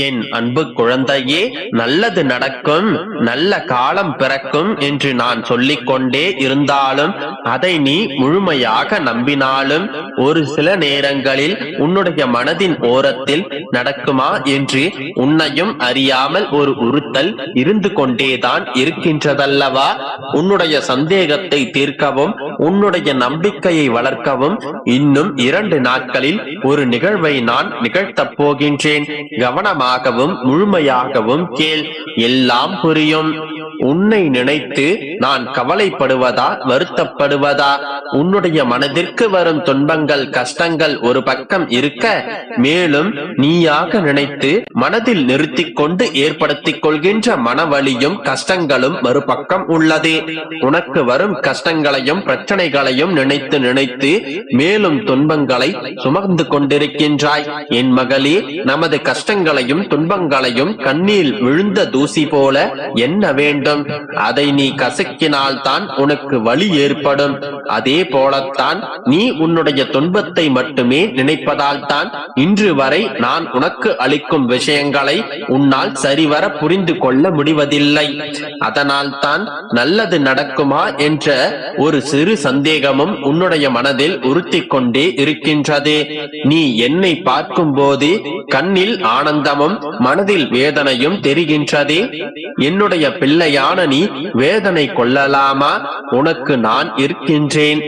என் அன்பு குழந்தையே, நல்லது நடக்கும், நல்ல காலம் பிறக்கும் என்று நான் சொல்லிக் கொண்டே இருந்தாலும் அதை நீ முழுமையாக நம்பினாலும் ஒரு சில நேரங்களில் உன்னுடைய மனதின் ஓரத்தில் நடக்குமா என்று உன்னையும் அறியாமல் ஒரு உறுத்தல் இருந்து கொண்டேதான் இருக்கின்றதல்லவா? உன்னுடைய சந்தேகத்தை தீர்க்கவும் உன்னுடைய நம்பிக்கையை வளர்க்கவும் இன்னும் 2 நாட்களில் ஒரு நிகழ்வை நான் நிகழ்த்தப் போகின்றேன். கவனமாகவும் முழுமையாகவும் கேள், எல்லாம் புரியும். உன்னை நினைத்து நான் கவலைப்படுவதா வருத்தப்படுவதா? உன்னுடைய மனதிற்கு வரும் துன்பங்கள் கஷ்டங்கள் ஒரு பக்கம் இருக்க, மேலும் நீயாக நினைத்து மனதில் நிறுத்திக் கொண்டு ஏற்படுத்திக் கொள்கின்ற மனவலியும் கஷ்டங்களும் மறுபக்கம் உள்ளது. உனக்கு வரும் கஷ்டங்களையும் பிரச்சனைகளையும் நினைத்து நினைத்து மேலும் துன்பங்களை சுமந்து கொண்டிருக்கின்றாய். என் மகளே, நமது கஷ்டங்களையும் துன்பங்களையும் கண்ணீர் விழுந்த தூசி போல என்ன வேண்டும்? அதை நீ கசக்கினால்தான் உனக்கு வலி ஏற்படும். அதே போலத்தான் நீ உன்னுடைய துன்பத்தை மட்டுமே நினைப்பதால் தான் இன்று வரை நான் உனக்கு அளிக்கும் விஷயங்களை உன்னால் சரிவர புரிந்து கொள்ள முடிவதில்லை. அதனால் தான் நல்லது நடக்குமா என்ற ஒரு சிறு சந்தேகமும் உன்னுடைய மனதில் உறுத்திக் கொண்டே இருக்கின்றது. நீ என்னை பார்க்கும் போது கண்ணில் ஆனந்தமும் மனதில் வேதனையும் தெரிகின்றதே. என்னுடைய பிள்ளையான நீ வேதனை கொள்ளலாமா? உனக்கு நான் இருக்கின்றேன்.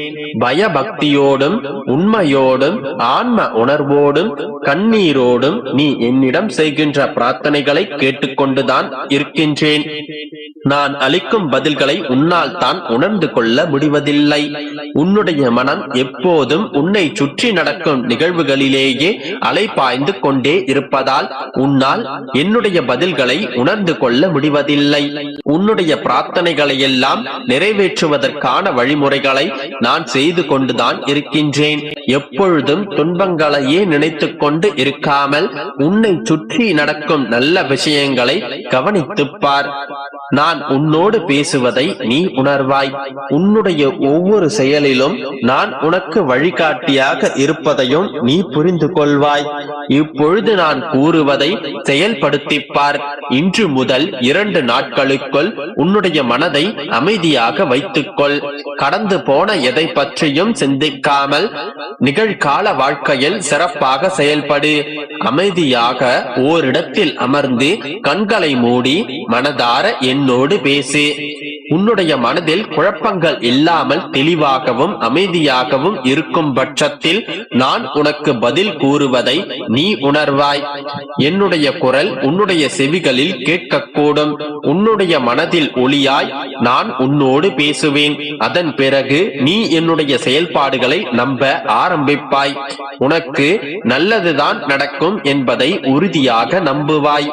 பயபக்தியோடும் உண்மையோடும் ஆன்ம உணர்வோடும் கண்ணீரோடும் நீ என்னிடம் செய்கின்ற பிரார்த்தனைகளை கேட்டுக்கொண்டுதான் இருக்கின்றேன். நான் அளிக்கும் பதில்களை உன்னால் தான் உணர்ந்து கொள்ள முடிவதில்லை. உன்னுடைய மனம் எப்போதும் உன்னை சுற்றி நடக்கும் நிகழ்வுகளிலேயே அலைபாய்ந்து கொண்டே இருப்பதால் உன்னால் என்னுடைய பதில்களை உணர்ந்து கொள்ள முடிவதில்லை. உன்னுடைய பிரார்த்தனைகளை எல்லாம் நிறைவேற்றுவதற்கான வழிமுறைகளை நான் செய்து கொண்டுதான் இருக்கின்றேன். எப்பொழுதும் துன்பங்களையே நினைத்துக் கொண்டு இருக்காமல் உன்னை சுற்றி நடக்கும் நல்ல விஷயங்களை கவனித்துப் பார். நான் உன்னோடு பேசுவதை நீ உணர்வாய். உன்னுடைய ஒவ்வொரு செயலிலும் நான் உனக்கு வழிகாட்டியாக இருப்பதையும் நீ புரிந்து கொள்வாய். இப்பொழுது நான் கூறுவதை செயல்படுத்திப்பார். இன்று முதல் 2 நாட்களுக்குள் உன்னுடைய மனதை அமைதியாக வைத்துக்கொள். கடந்து போன எதை பற்றியும் சிந்திக்காமல் நிகழ்கால வாழ்க்கையில் சிறப்பாக செயல்படு. அமைதியாக ஓரிடத்தில் அமர்ந்து கண்களை மூடி மனதார என்னோடு பேசு. உன்னுடைய மனதில் குழப்பங்கள் இல்லாமல் தெளிவாகவும் அமைதியாகவும் இருக்கும் பட்சத்தில் நான் உனக்கு பதில் கூறுவதை நீ உணர்வாய். என்னுடைய குரல் உன்னுடைய செவிகளில் கேட்கக்கூடும். உன்னுடைய மனதில் ஒளியாய் நான் உன்னோடு பேசுவேன். அதன் பிறகு நீ என்னுடைய செயல்பாடுகளை நம்ப ஆரம்பிப்பாய். உனக்கு நல்லதுதான் நடக்கும் என்பதை உறுதியாக நம்புவாய்.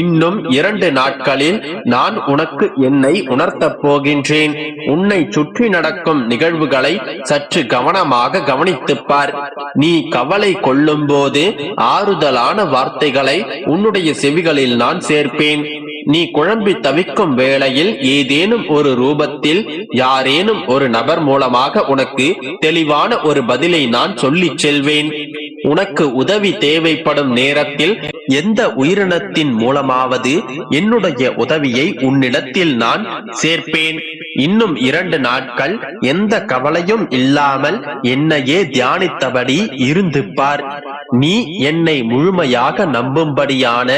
இன்னும் 2 நாட்களில் நான் உனக்கு என்னை உணர்த்தப் போகின்றேன். உன்னை சுற்றி நடக்கும் நிகழ்வுகளை சற்று கவனமாக கவனித்துப்பார். நீ கவலை கொள்ளும் போது ஆறுதலான வார்த்தைகளை உன்னுடைய செவிகளில் நான் சேர்ப்பேன். நீ குழம்பி தவிக்கும் வேளையில் ஏதேனும் ஒரு ரூபத்தில் யாரேனும் ஒரு நபர் மூலமாக உனக்கு தெளிவான ஒரு பதிலை நான் சொல்லிச் செல்வேன். உனக்கு உதவி தேவைப்படும் நேரத்தில் எந்த உயிரினத்தின் மூலமாவது என்னுடைய உதவியை உன்னிடத்தில் நான் சேர்ப்பேன். இன்னும் 2 நாட்கள் எந்த கவலையும் இல்லாமல் என்னையே தியானித்தபடி இருந்து பார். நீ என்னை முழுமையாக நம்பும்படியான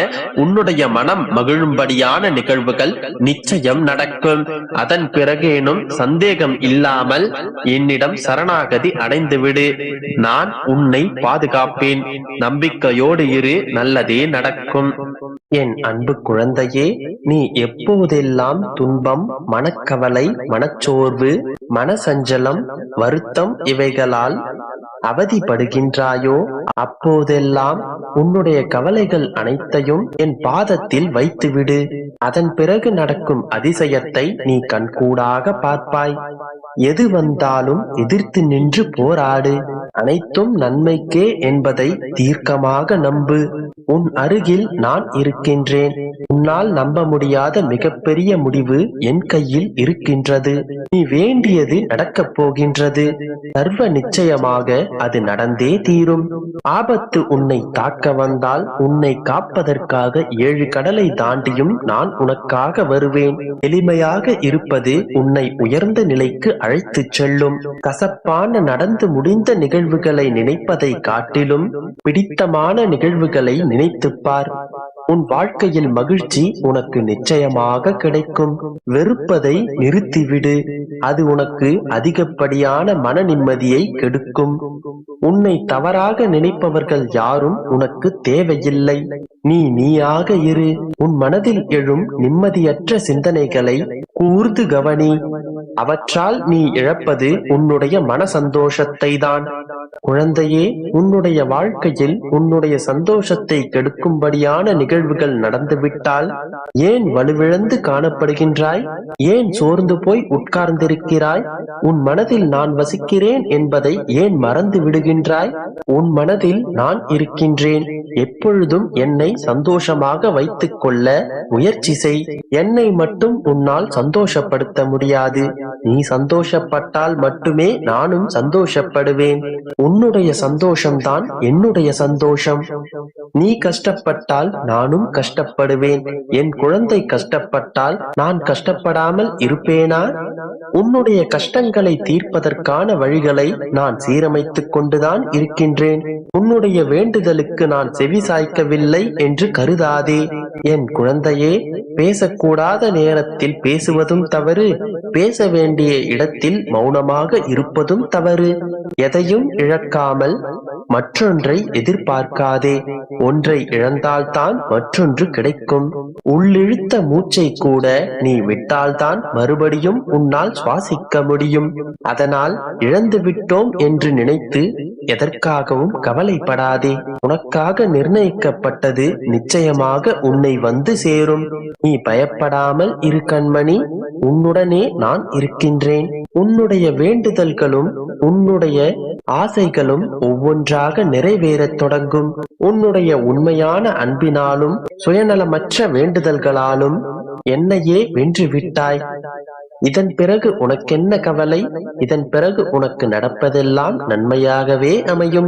உன்னுடைய மனம் மகிழும்படியான நிகழ்வுகள் நிச்சயம் நடக்கும். அதன் பிறகேனும் சந்தேகம் இல்லாமல் என்னிடம் சரணாகதி அடைந்துவிடு. நான் உன்னை பாதுகாப்பேன். நம்பிக்கையோடு இரு, நல்லதே நடக்கும். என் அன்பு குழந்தையே, நீ எப்போதெல்லாம் துன்பம், மனக்கவலை, மனச்சோர்வு, மனசஞ்சலம், வருத்தம் இவைகளால் அவதிப்படுகின்றாயோ அப்போதெல்லாம் உன்னுடைய கவலைகள் அனைத்தையும் என் பாதத்தில் வைத்துவிடு. அதன் பிறகு நடக்கும் அதிசயத்தை நீ கண்கூடாக பார்ப்பாய். எது வந்தாலும் எதிர்த்து நின்று போராடு. அனைத்தும் நன்மைக்கே என்பதை தீர்க்கமாக நம்பு. உன் அருகில் நான் இருக்கின்றேன். உன்னால் நம்ப முடியாத மிகப்பெரிய முடிவு என் கையில் இருக்கின்றது. நீ வேண்டியது நடக்கப் போகின்றது. சர்வ நிச்சயமாக அது நடந்தே தீரும். ஆபத்து உன்னை தாக்க வந்தால் உன்னை காப்பதற்காக 7 கடலை தாண்டியும் நான் உனக்காக வருவேன். எளிமையாக இருப்பது உன்னை உயர்ந்த நிலைக்கு அழைத்துச் செல்லும். கசப்பான நடந்து முடிந்த நிகழ்வுகளை நினைப்பதை காட்டிலும் பிடித்தமான நிகழ்வுகளை நினைத்துப்பார். உன் வாழ்க்கையில் மகிழ்ச்சி உனக்கு நிச்சயமாக கிடைக்கும். வெறுப்பதை நிறுத்திவிடு. அது உனக்கு அதிகப்படியான மன நிம்மதியை கெடுக்கும். உன்னை தவறாக நினைப்பவர்கள் யாரும் உனக்கு தேவையில்லை. நீயாக இரு. உன் மனதில் எழும் நிம்மதியற்ற சிந்தனைகளை கூர்ந்து கவனி. அவற்றால் நீ இழப்பது உன்னுடைய மன சந்தோஷத்தை தான். குழந்தையே, உன்னுடைய வாழ்க்கையில் உன்னுடைய சந்தோஷத்தை கெடுக்கும்படியான நிகழ்வுகள் நடந்துவிட்டால் ஏன் வலுவிழந்து காணப்படுகின்றாய்? ஏன் சோர்ந்து போய் உட்கார்ந்திருக்கிறாய்? உன் மனதில் நான் வசிக்கிறேன் என்பதை ஏன் மறந்து விடுகின்றாய்? உன் மனதில் நான் இருக்கின்றேன். எப்பொழுதும் என்னை சந்தோஷமாக வைத்துக் கொள்ள முயற்சி செய். என்னை மட்டும் உன்னால் சந்தோஷப்படுத்த முடியாது. நீ சந்தோஷப்பட்டால் மட்டுமே நானும் சந்தோஷப்படுவேன். உன்னுடைய சந்தோஷம்தான் என்னுடைய சந்தோஷம். நீ கஷ்டப்பட்டால் நானும் கஷ்டப்படுவேன். என் குழந்தை கஷ்டப்பட்டால் நான் கஷ்டப்படாமல் இருப்பேனா? உன்னுடைய கஷ்டங்களை தீர்ப்பதற்கான வழிகளை நான் சீரமைத்துக் கொண்டுதான் இருக்கின்றேன். உன்னுடைய வேண்டுதலுக்கு நான் செவி சாய்க்கவில்லை என்று கருதாதே. என் குழந்தையே, பேசக்கூடாத நேரத்தில் பேசுவதும் தவறு. பேச வேண்டிய இடத்தில் மௌனமாக இருப்பதும் தவறு. எதையும் இழக்காமல் மற்றொன்றை எதிர்பார்க்காதே. ஒன்றை இழந்தால்தான் மற்றொன்று கிடைக்கும். உள்ளிழுத்த மூச்சை கூட நீ விட்டால்தான் மறுபடியும் உன்னால் சுவாசிக்க முடியும். அதனால் இழந்து விட்டோம் என்று நினைத்து எதற்காகவும் கவலைப்படாதே. உனக்காக நிர்ணயிக்கப்பட்டது நிச்சயமாக உன்னை வந்து சேரும். நீ பயப்படாமல் இரு கண்மணி. உன்னுடனே நான் இருக்கின்றேன். உன்னுடைய வேண்டுதல்களும் உன்னுடைய ஆசைகளும் ஒவ்வொன்றாக நிறைவேறத் தொடங்கும். உன்னுடைய உண்மையான அன்பினாலும் சுயநலமற்ற வேண்டுதல்களாலும் என்னையே வென்றுவிட்டாய். இதன் பிறகு உனக்கென்ன கவலை? இதன் பிறகு உனக்கு நடப்பதெல்லாம் நன்மையாகவே அமையும்.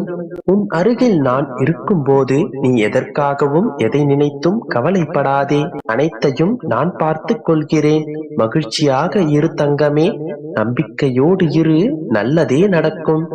உன் அருகில் நான் இருக்கும்போது நீ எதற்காகவும் எதை நினைத்தும் கவலைப்படாதே. அனைத்தையும் நான் பார்த்துக் கொள்கிறேன். மகிழ்ச்சியாக இரு தங்கமே. நம்பிக்கையோடு இரு. நல்லதே நடக்கும்.